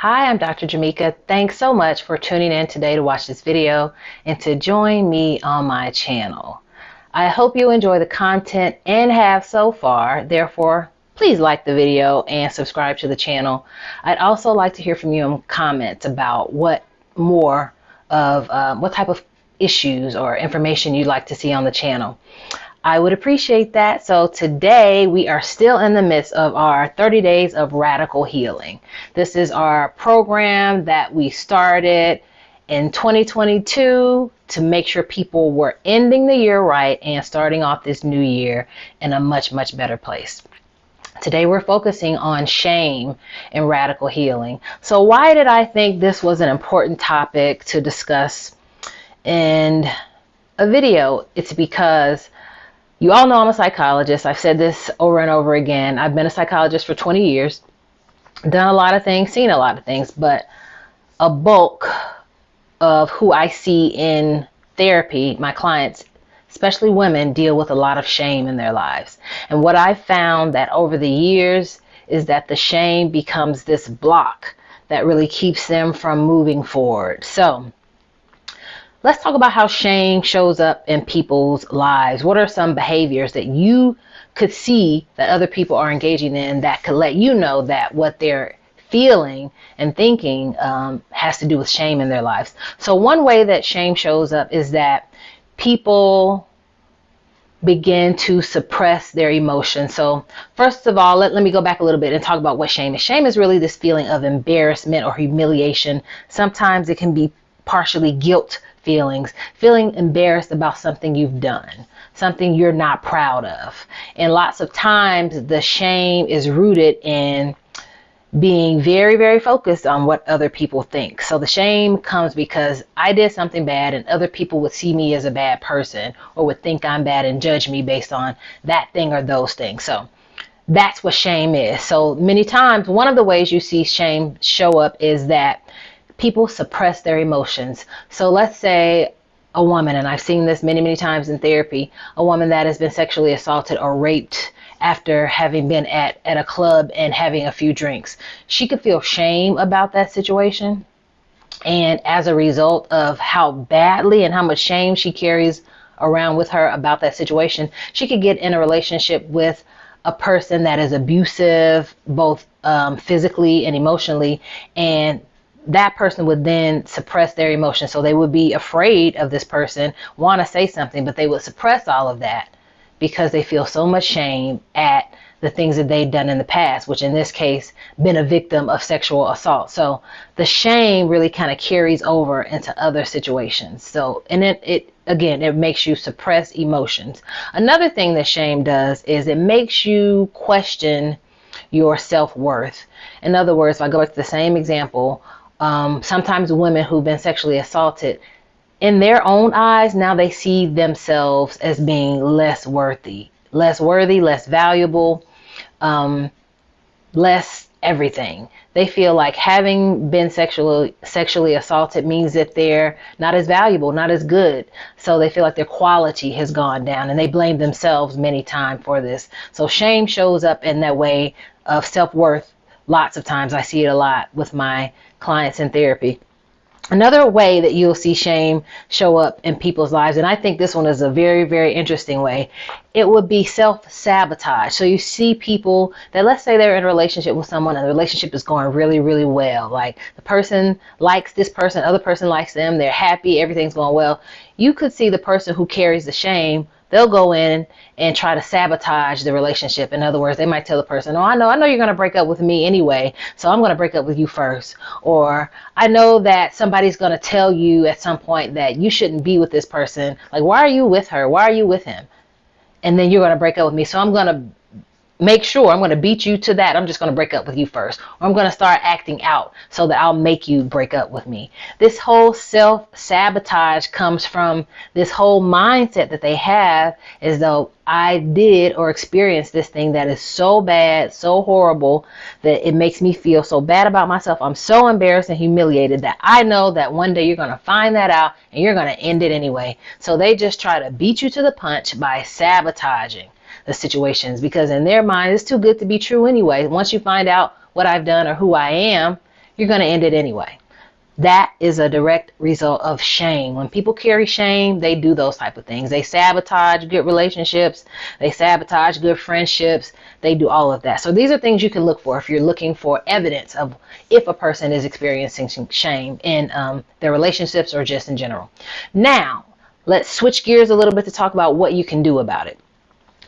Hi, I'm Dr. Jamika. Thanks so much for tuning in today to watch this video and to join me on my channel. I hope you enjoy the content and have so far. Therefore, please like the video and subscribe to the channel. I'd also like to hear from you in comments about what type of issues or information you'd like to see on the channel. I would appreciate that. So today we are still in the midst of our 30 days of radical healing. This is our program that we started in 2022 to make sure people were ending the year right and starting off this new year in a much, much better place. Today we're focusing on shame and radical healing. So why did I think this was an important topic to discuss in a video? It's because you all know I'm a psychologist. I've said this over and over again. I've been a psychologist for 20 years, done a lot of things, seen a lot of things, but a bulk of who I see in therapy, my clients, especially women, deal with a lot of shame in their lives. And what I've found that over the years is that the shame becomes this block that really keeps them from moving forward. So let's talk about how shame shows up in people's lives. What are some behaviors that you could see that other people are engaging in that could let you know that what they're feeling and thinking has to do with shame in their lives? So one way that shame shows up is that people begin to suppress their emotions. So first of all, let me go back a little bit and talk about what shame is. Shame is really this feeling of embarrassment or humiliation. Sometimes it can be partially guilt feelings, feeling embarrassed about something you've done, something you're not proud of. And lots of times the shame is rooted in being very, very focused on what other people think. So the shame comes because I did something bad and other people would see me as a bad person or would think I'm bad and judge me based on that thing or those things. So that's what shame is. So many times, one of the ways you see shame show up is that people suppress their emotions. So let's say a woman, and I've seen this many, many times in therapy, a woman that has been sexually assaulted or raped after having been at a club and having a few drinks. She could feel shame about that situation. And as a result of how badly and how much shame she carries around with her about that situation, she could get in a relationship with a person that is abusive, both physically and emotionally, and that person would then suppress their emotions. So they would be afraid of this person, want to say something, but they would suppress all of that because they feel so much shame at the things that they've done in the past, which in this case, been a victim of sexual assault. So the shame really kind of carries over into other situations. So, and it again, it makes you suppress emotions. Another thing that shame does is it makes you question your self-worth. In other words, if I go back to the same example, sometimes women who've been sexually assaulted, in their own eyes, now they see themselves as being less worthy, less valuable, less everything. They feel like having been sexually assaulted means that they're not as valuable, not as good. So they feel like their quality has gone down and they blame themselves many times for this. So shame shows up in that way of self-worth. Lots of times I see it a lot with my clients in therapy. Another way that you'll see shame show up in people's lives, and I think this one is a very, very interesting way, it would be self-sabotage. So you see people that, let's say they're in a relationship with someone and the relationship is going really, really well. Like the person likes this person, other person likes them, they're happy, everything's going well. You could see the person who carries the shame, they'll go in and try to sabotage the relationship. In other words, they might tell the person, oh, I know you're going to break up with me anyway, so I'm going to break up with you first. Or I know that somebody's going to tell you at some point that you shouldn't be with this person. Like, why are you with her? Why are you with him? And then you're going to break up with me. So I'm going to make sure I'm going to beat you to that. I'm just going to break up with you first. Or I'm going to start acting out so that I'll make you break up with me. This whole self-sabotage comes from this whole mindset that they have as though I did or experienced this thing that is so bad, so horrible, that it makes me feel so bad about myself. I'm so embarrassed and humiliated that I know that one day you're going to find that out and you're going to end it anyway. So they just try to beat you to the punch by sabotaging the situations, because in their mind it's too good to be true anyway. Once you find out what I've done or who I am, you're going to end it anyway. That is a direct result of shame. When people carry shame, they do those type of things. They sabotage good relationships. They sabotage good friendships. They do all of that. So these are things you can look for if you're looking for evidence of if a person is experiencing shame in their relationships or just in general. Now, let's switch gears a little bit to talk about what you can do about it.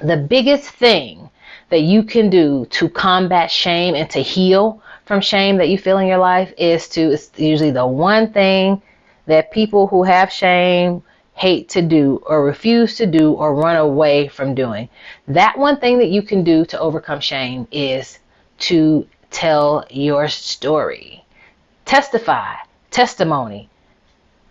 The biggest thing that you can do to combat shame and to heal from shame that you feel in your life it's usually the one thing that people who have shame hate to do or refuse to do or run away from doing. That one thing that you can do to overcome shame is to tell your story. Testify, testimony.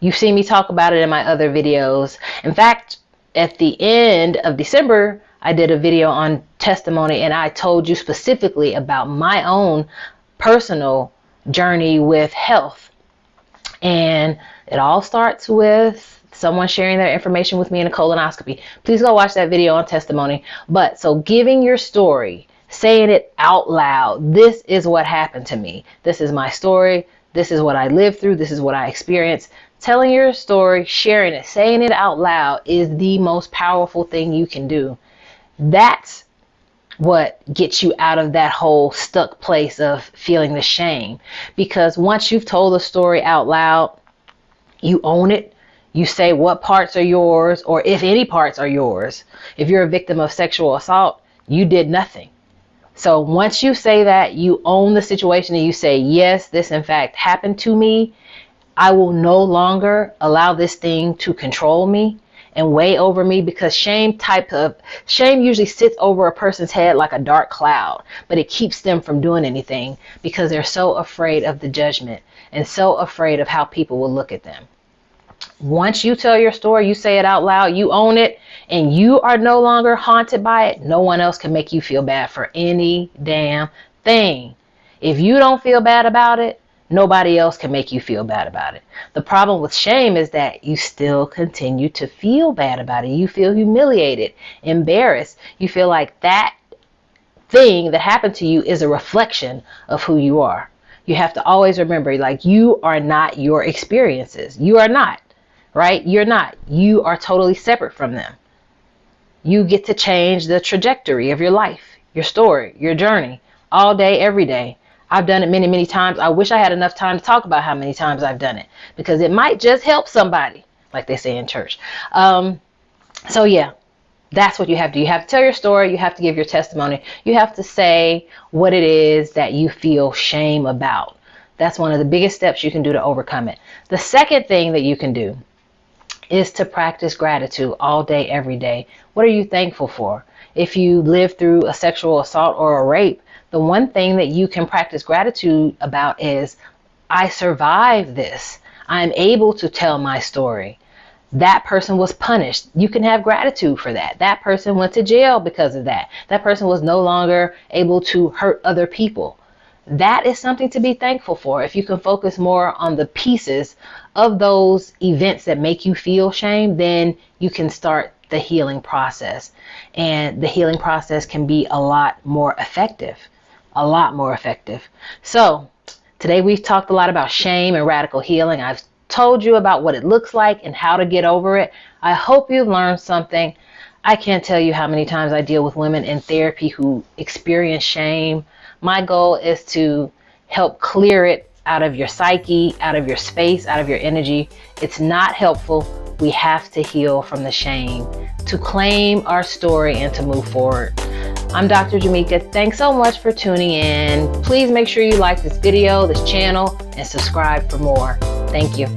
You've seen me talk about it in my other videos. In fact, at the end of December, I did a video on testimony, and I told you specifically about my own personal journey with health. And it all starts with someone sharing their information with me in a colonoscopy. Please go watch that video on testimony. But so giving your story, saying it out loud, this is what happened to me. This is my story. This is what I lived through. This is what I experienced. Telling your story, sharing it, saying it out loud is the most powerful thing you can do. That's what gets you out of that whole stuck place of feeling the shame. Because once you've told the story out loud, you own it. You say what parts are yours, or if any parts are yours. If you're a victim of sexual assault, you did nothing. So once you say that, you own the situation and you say, yes, this in fact happened to me. I will no longer allow this thing to control me and weigh over me, because shame usually sits over a person's head like a dark cloud, but it keeps them from doing anything because they're so afraid of the judgment and so afraid of how people will look at them. Once you tell your story, you say it out loud, you own it, and you are no longer haunted by it, no one else can make you feel bad for any damn thing. If you don't feel bad about it, nobody else can make you feel bad about it. The problem with shame is that you still continue to feel bad about it. You feel humiliated, embarrassed. You feel like that thing that happened to you is a reflection of who you are. You have to always remember, like, you are not your experiences. You are not, right? You're not. You are totally separate from them. You get to change the trajectory of your life, your story, your journey, all day, every day. I've done it many, many times. I wish I had enough time to talk about how many times I've done it, because it might just help somebody, like they say in church. So yeah, that's what you have to do. You have to tell your story. You have to give your testimony. You have to say what it is that you feel shame about. That's one of the biggest steps you can do to overcome it. The second thing that you can do is to practice gratitude all day, every day. What are you thankful for? If you live through a sexual assault or a rape, the one thing that you can practice gratitude about is, I survived this. I'm able to tell my story. That person was punished. You can have gratitude for that. That person went to jail because of that. That person was no longer able to hurt other people. That is something to be thankful for. If you can focus more on the pieces of those events that make you feel shame, then you can start the healing process. And the healing process can be a lot more effective. A lot more effective. So today we've talked a lot about shame and radical healing. I've told you about what it looks like and how to get over it. I hope you've learned something. I can't tell you how many times I deal with women in therapy who experience shame. My goal is to help clear it out of your psyche, out of your space, out of your energy. It's not helpful. We have to heal from the shame to claim our story and to move forward. I'm Dr. Jamika. Thanks so much for tuning in. Please make sure you like this video, this channel, and subscribe for more. Thank you.